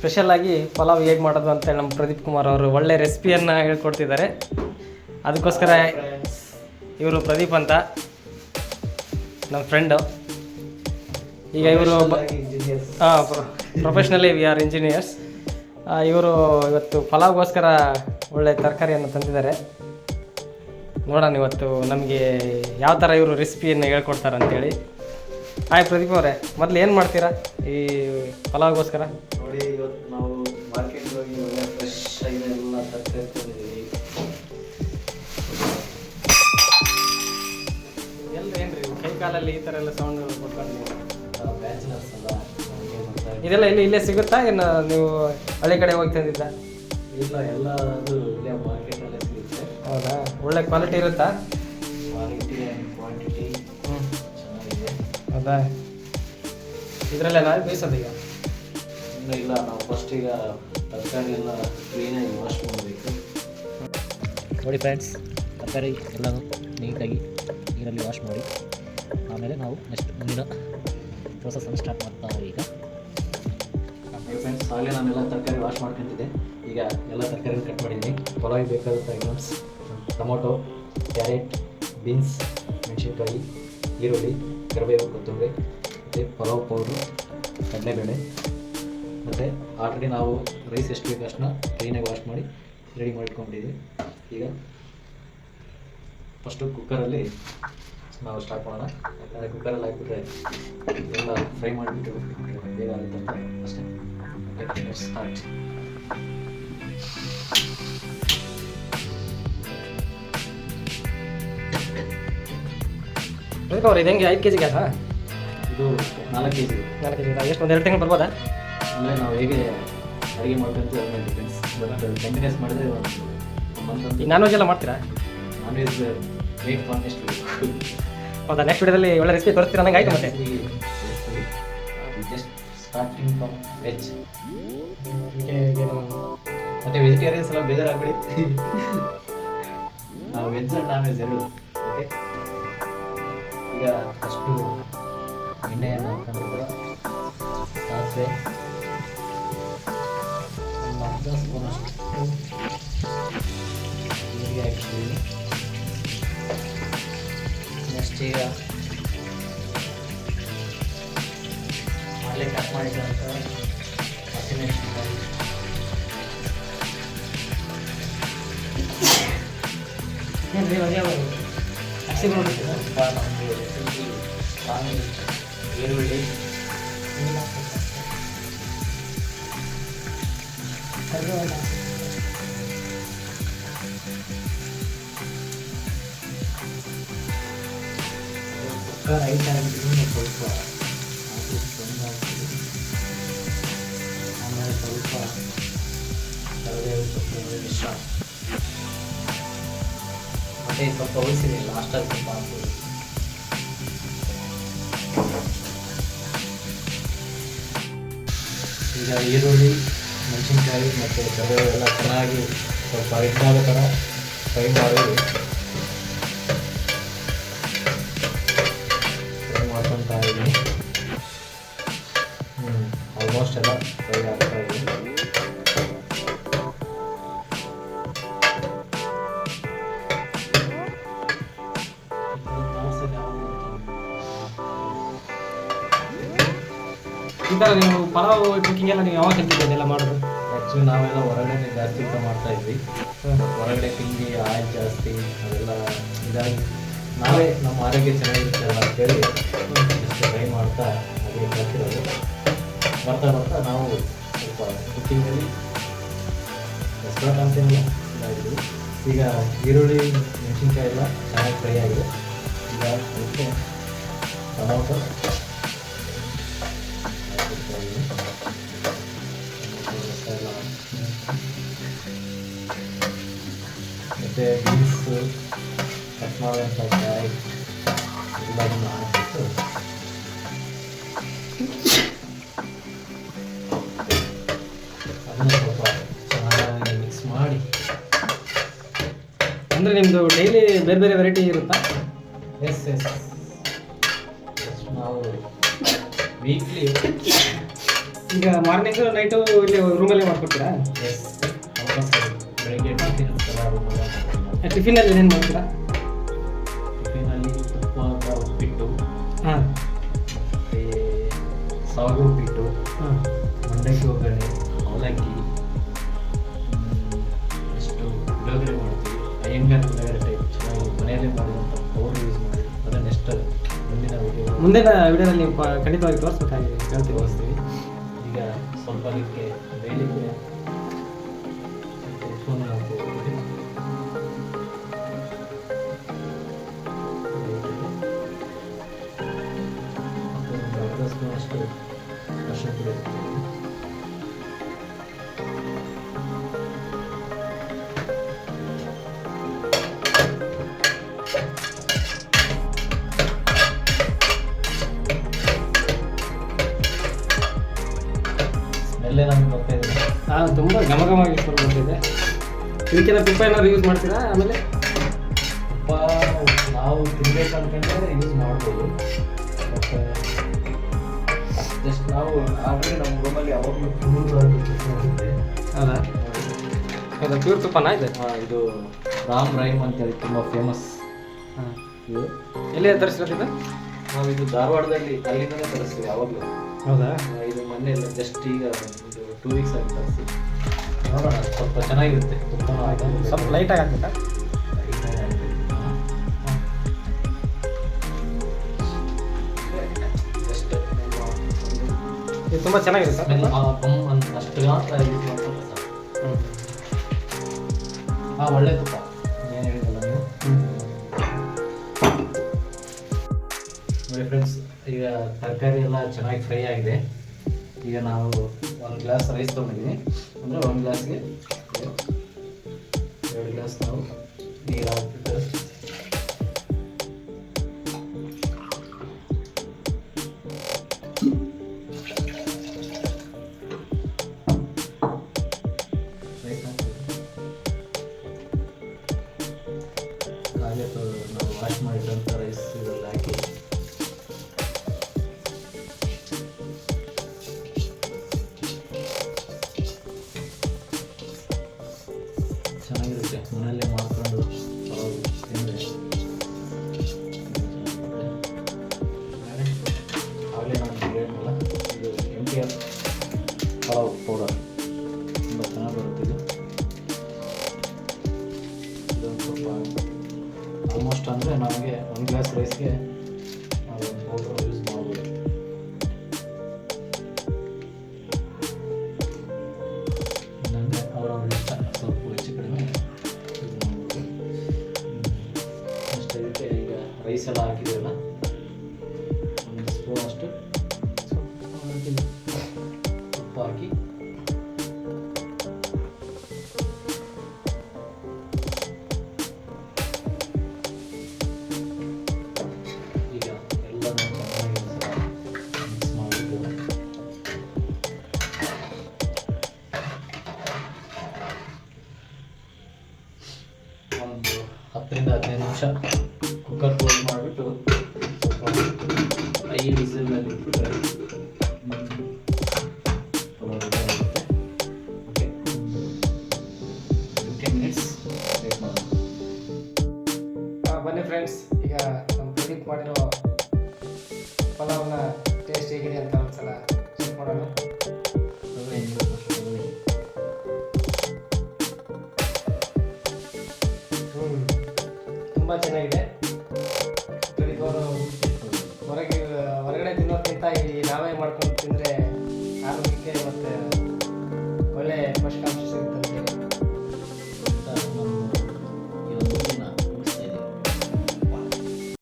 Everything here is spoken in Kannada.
ಸ್ಪೆಷಲಾಗಿ ಪಲಾವ್ ಹೇಗೆ ಮಾಡೋದು ಅಂತೇಳಿ ನಮ್ಮ ಪ್ರದೀಪ್ ಕುಮಾರ್ ಅವರು ಒಳ್ಳೆ ರೆಸಿಪಿಯನ್ನು ಹೇಳ್ಕೊಡ್ತಿದ್ದಾರೆ. ಅದಕ್ಕೋಸ್ಕರ ಇವರು ಪ್ರದೀಪ್ ಅಂತ ನಮ್ಮ ಫ್ರೆಂಡು. ಈಗ ಇವರು ಪ್ರೊಫೆಷ್ನಲಿ ವಿ ಆರ್ ಇಂಜಿನಿಯರ್ಸ್. ಇವರು ಇವತ್ತು ಪಲಾವ್ಗೋಸ್ಕರ ಒಳ್ಳೆ ತರಕಾರಿಯನ್ನು ತಂದಿದ್ದಾರೆ. ನೋಡೋಣ ಇವತ್ತು ನಮಗೆ ಯಾವ ಥರ ಇವರು ರೆಸಿಪಿಯನ್ನು ಹೇಳ್ಕೊಡ್ತಾರೆ ಅಂತೇಳಿ. ಹಾಯ್ ಪ್ರದೀಪ್ ಅವರೇ, ಮೊದಲು ಏನು ಮಾಡ್ತೀರಾ ಈ ಪಲಾವ್ಗೋಸ್ಕರ? ನೋಡಿ, ಇವತ್ತು ನಾವು ಮಾರ್ಕೆಟ್ಗೆ ಹೋಗಿ ಒಳ್ಳೆ ಫ್ರೆಶ್ ಆಗಿದೆ ಎಲ್ಲ ತರಕಾರಿ ತಂದಿದ್ದೀವಿ. ಎಲ್ಲ ಏನ್ರಿ ಕೈ ಕಾಲಲ್ಲಿ ಈ ಥರ ಎಲ್ಲ ಸೌಂಡ್ ಕೊಟ್ಕೊಂಡು ಬ್ಯಾಚುಲರ್ಸ್ ಅಲ್ಲ, ಇದೆಲ್ಲ ಇಲ್ಲೇ ಸಿಗುತ್ತಾ, ಏನು ನೀವು ಹಳ್ಳಿ ಕಡೆ ಹೋಗಿ ತಂದಿದ್ದ? ಇಲ್ಲ, ಎಲ್ಲ ಅದು ಇಲ್ಲೇ ಮಾರ್ಕೆಟಲ್ಲೇ ಸಿಗುತ್ತೆ. ಹೌದಾ? ಒಳ್ಳೆ ಕ್ವಾಲಿಟಿ ಇರುತ್ತಾ? ಕ್ವಾಲಿಟಿ ಆ್ಯಂಡ್ ಕ್ವಾಂಟಿಟಿ ಚೆನ್ನಾಗಿದೆ. ಹೌದಾ? ಇದರಲ್ಲೇ ನಾವು ಬೇಯಿಸೋದು ಈಗ? ಇನ್ನೂ ಇಲ್ಲ, ನಾವು ಫಸ್ಟ್ ಈಗ ತರಕಾರಿ ಎಲ್ಲ ಕ್ಲೀನಾಗಿ ವಾಶ್ ಮಾಡಬೇಕು. ನೋಡಿ ಫ್ರೆಂಡ್ಸ್, ತರಕಾರಿ ಎಲ್ಲನೂ ನೀಟಾಗಿ ನೀರಲ್ಲಿ ವಾಶ್ ಮಾಡಿ ಆಮೇಲೆ ನಾವು ನೆಕ್ಸ್ಟ್ ಮುಂದಿನ ಪ್ರೋಸೆಸ್ಸನ್ನು ಸ್ಟಾರ್ಟ್ ಮಾಡ್ತಾವೆ. ಈಗ ಫ್ರೆಂಡ್ಸ್, ಆಗಲೇ ನಾನೆಲ್ಲ ತರಕಾರಿ ವಾಶ್ ಮಾಡ್ಕೊಂತಿದ್ದೆ. ಈಗ ಎಲ್ಲ ತರಕಾರಿ ಕಟ್ ಮಾಡಿದ್ದೀನಿ. ಪಲಾವಿಗೆ ಬೇಕಾದಂಥ ಐಟಮ್ಸ್: ಟೊಮೊಟೊ, ಕ್ಯಾರೆಟ್, ಬೀನ್ಸ್, ಮೆಣಸಿನ್ಕಾಯಿ, ಈರುಳ್ಳಿ, ಕರಿಬೇವು, ಕೊತ್ತಂಬರಿ, ಮತ್ತು ಪಲಾವ್ ಪೌಡ್ರು, ಕಡಲೆಬೇಳೆ. ಮತ್ತು ಆಲ್ರೆಡಿ ನಾವು ರೈಸ್ ಎಷ್ಟು ಬೇಕು ಅಷ್ಟನ್ನ ಕ್ಲೀನಾಗಿ ವಾಶ್ ಮಾಡಿ ರೆಡಿ ಮಾಡಿಟ್ಕೊಂಡಿದ್ದೀವಿ. ಈಗ ಫಸ್ಟು ಕುಕ್ಕರಲ್ಲಿ ನಾವು ಸ್ಟಾರ್ಟ್ ಮಾಡೋಣ. ಯಾಕಂದರೆ ಕುಕ್ಕರಲ್ಲಿ ಹಾಕಿಬಿಟ್ರೆ ಎಲ್ಲ ಫ್ರೈ ಮಾಡಿಬಿಟ್ಟು ಬೇಗ ಆಗುತ್ತೆ ಅಂತ ಅಷ್ಟೇ. ಸ್ಟಾರ್ಟ್. ಪ್ರದೀಪ್ ಅವ್ರು ಇದು ಹೆಂಗೆ 5 kg ಗ್ಯಾಸಾ? ಇದು 4 kg. 4 kg ಎಷ್ಟು, ಒಂದು 2 ತಿಂಗಳು ಬರ್ಬೋದಾ? ಅಂದರೆ ನಾವು ಹೇಗೆ ಅಡುಗೆ ಮಾಡ್ಕೊಂತೀವಿ ಅದ್ರ ಮೇಲೆ ಡಿಪೆಂಡ್ಸ್. ಬಟ್ ಕಂಟಿನ್ಯೂಸ್ ಮಾಡಿದ್ರೆ ಒಂದು ಮಂತ್ ಅಂತ. ಈಗ ನಾನ್ ವೆಜ್ ಎಲ್ಲ ಮಾಡ್ತೀರಾ? ನಾನ್ ವೆಜ್ ವೇಟ್ ಫಾರ್ನೆಸ್ಟ್ ಬೇಕು. ಹೌದಾ? ನೆಕ್ಸ್ಟ್ ವಿಡಿಯೋದಲ್ಲಿ ಒಳ್ಳೆ ರೆಸಿಪಿ ತೋರಿಸ್ತೀರಾ ನಂಗೆ ಆಯಿತು. ಮತ್ತೆ ಜಸ್ಟ್ ಸ್ಟಾರ್ಟಿಂಗ್ ಫ್ರಮ್ ವೆಜ್. ಮತ್ತು ವೆಜಿಟೇರಿಯನ್ಸ್ ಎಲ್ಲ ಬೇಜಾರಾಗ್ಬಿಡಿ, ನಾವು ವೆಜ್ ಆ್ಯಂಡ್ ನಾನ್ ವೆಜ್ ಎರಡು. ಓಕೆ, ಈಗ ಫಸ್ಟು ಎಣ್ಣೆಯನ್ನು ಹಾಕೊಂಡಿದ್ರೆ ಸಾಸಿವೆ ಒಂದು ಅರ್ಧ ಸ್ಪೂನಷ್ಟು ನೀರಿಗೆ ಹಾಕ್ತೀವಿ. ನೆಕ್ಸ್ಟ್ ಈಗ ಆಗಲೇ ಕಟ್ ಮಾಡಿದಂಥ ಹಸಿಮೆಣಸಿನಕಾಯಿ, ಈರುಳ್ಳಿ, ರೈಟ್ ಆಗಿಬಿಟ್ಟು ಸ್ವಲ್ಪ ಆಮೇಲೆ ಸ್ವಲ್ಪ ಕರಿಬೇವು, ಕೊತ್ತಂಬರಿ ಮಿಶ್ರ, ಮತ್ತು ಸ್ವಲ್ಪ ಉಳಿಸಿದೆ ಲಾಸ್ಟಲ್ಲಿ ಸ್ವಲ್ಪ ಹಾಕ್ಬೋದು. ಈಗ ಈರುಳ್ಳಿ, ಮೆಣಸಿನ್ಕಾಯಿ ಮತ್ತು ಕರಿಬೇವು ಎಲ್ಲ ಚೆನ್ನಾಗಿ ಸ್ವಲ್ಪ ಹಿಟ್ಟಾಗೋ ಥರ ಫ್ರೈ ಮಾಡಿ ಮಾಡ್ಕೊತಾ ಇದ್ದೀನಿ. ಆಲ್ಮೋಸ್ಟ್ ಎಲ್ಲ ಫ್ರೈ ಆಗ್ತಾ ಇದೆ. ಈ ಥರ ನೀವು ಪಲಾವ್ ಕುಕಿಂಗ್ ಎಲ್ಲ ನೀವು ಯಾವಾಗ ಕಲ್ತಿದ್ದೀರಿ ಎಲ್ಲ ಮಾಡೋದು? ಆ್ಯಕ್ಚುಲಿ ನಾವೆಲ್ಲ ಹೊರಗಡೆ ಜಾಸ್ತಿ ಊಟ ಮಾಡ್ತಾ ಇದ್ವಿ. ಹೊರಗಡೆ ತಿಂಡಿ ಆಯಿಲ್ ಜಾಸ್ತಿ ಅದೆಲ್ಲ ಇದಾಗಿ ನಾವೇ ನಮ್ಮ ಆರೋಗ್ಯ ಚೆನ್ನಾಗಿರುತ್ತೆ ಅಂತೇಳಿ ಇಷ್ಟು ಟ್ರೈ ಮಾಡ್ತಾ ಅದೇ ಕಲ್ತಿರೋದು. ಬರ್ತಾ ಬರ್ತಾ ನಾವು ಸ್ವಲ್ಪ ಕುಕ್ಕಿಂಗಲ್ಲಿ ಎಕ್ಸ್ಪರ್ಟ್ ಅಂತೇನಿಲ್ಲ ಇದಾಗಿದ್ವಿ. ಈಗ ಈರುಳ್ಳಿ, ಮೆಣಸಿನ್ಕಾಯಿ ಎಲ್ಲ ಚೆನ್ನಾಗಿ ಫ್ರೈ ಆಗಿದೆ. ಈಗ ಅದಕ್ಕೆ ಟೊಮೊಟೊ ಮತ್ತು ಬೀನ್ಸು, ಕಟ್ ಮಾಡುವಂಥ ಕ್ಯಾರೆಟ್ ಎಲ್ಲದನ್ನು ಹಾಕಿಬಿಟ್ಟು ಅದನ್ನು ಸ್ವಲ್ಪ ಚೆನ್ನಾಗಿ ಮಿಕ್ಸ್ ಮಾಡಿ. ಅಂದರೆ ನಿಮ್ಮದು ಡೈಲಿ ಬೇರೆ ಬೇರೆ ವೆರೈಟಿ ಇರುತ್ತಾ? ಎಸ್ ನಾವು ವೀಕ್ಲಿ ಈಗ ಮಾರ್ನಿಂಗು ನೈಟು ಇಲ್ಲಿ ರೂಮಲ್ಲೇ ಮಾಡ್ಕೊಡ್ತೀರಾ? S, compulsory. ಬೆಳಗ್ಗೆ ಟಿಫಿನ್ ಎಲ್ಲ ರೂಮಲ್ಲೇ ಮಾಡ್ತೀನಿ. ಟಿಫಿನಲ್ಲಿ ಏನೇನು ಮಾಡ್ತೀರಾ? ಟಿಫಿನಲ್ಲಿ ತುಪ್ಪದ ಉಪ್ಪಿಟ್ಟು, ಹಾಂ ಮತ್ತು ಸಾಗು ಉಪ್ಪಿಟ್ಟು, ಹಾಂ ಮಂಡಕ್ಕಿ ಒಗ್ಗರಣೆ, ಅವಲಕ್ಕಿ, ಎಷ್ಟು ಪುಳಿಯೋಗರೆ ಮಾಡ್ತೀವಿ. ಅಯ್ಯಂಗಾರ್ ಪುಳಿಯೋಗರೆ ಟೈಪ್ ಚೆನ್ನಾಗಿ ಮನೆಯಲ್ಲೇ ಮಾಡಿದಂಥ ಪೌಡರ್ ಯೂಸ್ ಮಾಡಿ ಅದನ್ನು ನೆಕ್ಸ್ಟ್ ಮುಂದಿನ ಮುಂದಿನ ವಿಡಿಯೋದಲ್ಲಿ ನೀವು ಖಂಡಿತವಾಗಿ ತೋರಿಸ್ಬೇಕಾಗಿ ಹೇಳ್ತೀವಿ. ತೋರಿಸ್ತೀವಿ. ಈಗ ಸ್ವಲ್ಪ ಅದಕ್ಕೆ ಬೇಯಲಿಕ್ಕೆ ಉಪ್ಪನ್ನು ಹಾಕ್ಕೊಳ್ತೀವಿ. ಮತ್ತು ಒಂದು ಅರ್ಧ ಸ್ಪೂನ್ ಅಷ್ಟು ಅರಿಶಿನ ಪುಡಿ ಹಾಕ್ತೀವಿ. ಸ್ಮೆಲ್ಲೇ ನಮಗೆ ಬರ್ತಾ ಇದೆ. ಹಾಂ ತುಂಬ ಘಮಘಮಾಗಿ ಸ್ಮೆಲ್ ಬರ್ತಿದೆ. ಇದಕ್ಕೆಲ್ಲ ತುಪ್ಪ ಏನಾದ್ರು ಯೂಸ್ ಮಾಡ್ತೀರಾ? ಆಮೇಲೆ ತುಪ್ಪ ನಾವು ತಿನ್ಬೇಕು ಅನ್ಕೊಂಡ್ರೆ ಯೂಸ್ ಮಾಡ್ಬೋದು. ಬಟ್ ಜಸ್ಟ್ ನಾವು ಆಲ್ರೆಡಿ ನಮ್ಮ ರೂಮಲ್ಲಿ ಯಾವಾಗಲೂ ಪ್ಯೂರ್ ಇರುತ್ತೆ. ಹೌದಾ? ಹೌದಾ, ಪ್ಯೂರ್ ತುಪ್ಪನಾ ಇದು? ಇದು ರಾಮ್ ರೈಮ್ ಅಂತೇಳಿ ತುಂಬ ಫೇಮಸ್. ಹಾಂ, ಇದು ಎಲ್ಲಿ ತರಿಸಿರೋದು? ನಾವು ಇದು ಧಾರವಾಡದಲ್ಲಿ ಅಲ್ಲಿಂದಲೇ ತರಿಸ್ತೀವಿ ಯಾವಾಗಲೂ. ಹೌದಾ? ಇದು ಮೊನ್ನೆ ಎಲ್ಲ ಜಸ್ಟ್ ಈಗ ಒಂದು 2 ವೀಕ್ಸ್ ಆಗಿ ತರಿಸ್ತೀವಿ. ನೋಡೋಣ, ಸ್ವಲ್ಪ ಚೆನ್ನಾಗಿರುತ್ತೆ ತುಪ್ಪನೂ ಆಯಿತು. ಸ್ವಲ್ಪ ಲೈಟಾಗಿ ಹಾಕ್ಬೇಕಾ? ಜಸ್ಟ್ ಇದು ತುಂಬ ಚೆನ್ನಾಗಿದೆ ಸರ್. ಸ್ಮೆಲ್ ಅಷ್ಟು ಮಾತ್ರ ಯೂಸ್ ಮಾಡ್ಕೊಂಡು ಸಾಕು. ಒಳ್ಳೆ ತುಪ್ಪ ಏನು ಹೇಳಿದಲ್ಲ ನೀವು. ನೋಡಿ ಫ್ರೆಂಡ್ಸ್, ಈಗ ತರಕಾರಿ ಎಲ್ಲ ಚೆನ್ನಾಗಿ ಫ್ರೈ ಆಗಿದೆ. ಈಗ ನಾವು 1 ಗ್ಲಾಸ್ ರೈಸ್ ತೊಗೊಂಡಿದ್ದೀನಿ. ಅಂದರೆ 1 ಗ್ಲಾಸ್ಗೆ 2 ಗ್ಲಾಸ್ ನಾವು ನೀರು ಹಾಕ್ಬಿಟ್ಟು ರೈಸ್ ಹಾಕ್ತೀವಿ. ಹಾಗೆ ನಾವು ವಾಶ್ ಮಾಡಿರೋಂಥ ರೈಸ್ ಇದರಲ್ಲಿ ಹಾಕಿ ಚೆನ್ನಾಗಿರುತ್ತೆ. ಮನೆಯಲ್ಲೇ ಮಾಡ್ಕೊಂಡು ತಿಂದರೆ ಆಗಲೇ ನಾನು ಹೇಳಿದ್ನಲ್ಲ, ಇದು MTR ಪಲಾವ್ ಪೌಡರ್ ತುಂಬ ಚೆನ್ನಾಗಿ ಬರುತ್ತೆ. ಇದೊಂದು ಸ್ವಲ್ಪ ಆಲ್ಮೋಸ್ಟ್ ಅಂದರೆ ನಮಗೆ 1 ಗ್ಲಾಸ್ ರೈಸ್ಗೆ ನಾವು ಪೌಡರ್ ಯೂಸ್ ಮಾಡ್ಬೋದು. ಇಲ್ಲಾಂದರೆ ಅವರವ್ರ ಇಷ್ಟ, ಸ್ವಲ್ಪ ಹೆಚ್ಚು ಕಡಿಮೆ ಯೂಸ್ ಮಾಡ್ಬೋದು. ಅಷ್ಟು ಇದಕ್ಕೆ ಈಗ ರೈಸ್ ಎಲ್ಲ ಹಾಕಿದ್ದೀವಲ್ಲ, 1 ಸ್ಪೂನ್ ಅಷ್ಟು ಉಪ್ಪು ಹಾಕಿ ಈಗ ಎಲ್ಲನೂ ಚೆನ್ನಾಗಿ ಮಿಕ್ಸ್ ಮಾಡಿಬಿಟ್ಟು ಒಂದು 10 ರಿಂದ 15 ನಿಮಿಷ ಕುಕ್ಕರ್ ಕ್ಲೋಸ್ ಮಾಡಿಬಿಟ್ಟು ಸ್ವಲ್ಪ 5 ವಿಸಿಲ್ನಲ್ಲಿ ಇಟ್ಬಿಟ್ರೆ ಪಲಾವ್ ರೆಡಿ ಆಗುತ್ತೆ. ಓಕೆ, 15 ಮಿನಿಟ್ಸ್ ವೇಟ್ ಮಾಡೋಣ. ಬನ್ನಿ ಫ್ರೆಂಡ್ಸ್, ಈಗ ನಮ್ಮ ಪ್ರದೀಪ್ ಮಾಡಿರೋ ಪಲಾವ್ನ ಟೇಸ್ಟ್ ಹೇಗಿದೆ ಅಂತ ಒಂದ್ಸಲ ಚೆಕ್ ಮಾಡೋಣ. ತುಂಬ ಚೆನ್ನಾಗಿದೆ. ಪ್ರದೀಪ್ ಅವರು ಹೊರಗಡೆ ತಿನ್ನೋದಕ್ಕಿಂತ ಈ ನಾವೇ ಮಾಡ್ಕೊಂಡು ತಿಂದರೆ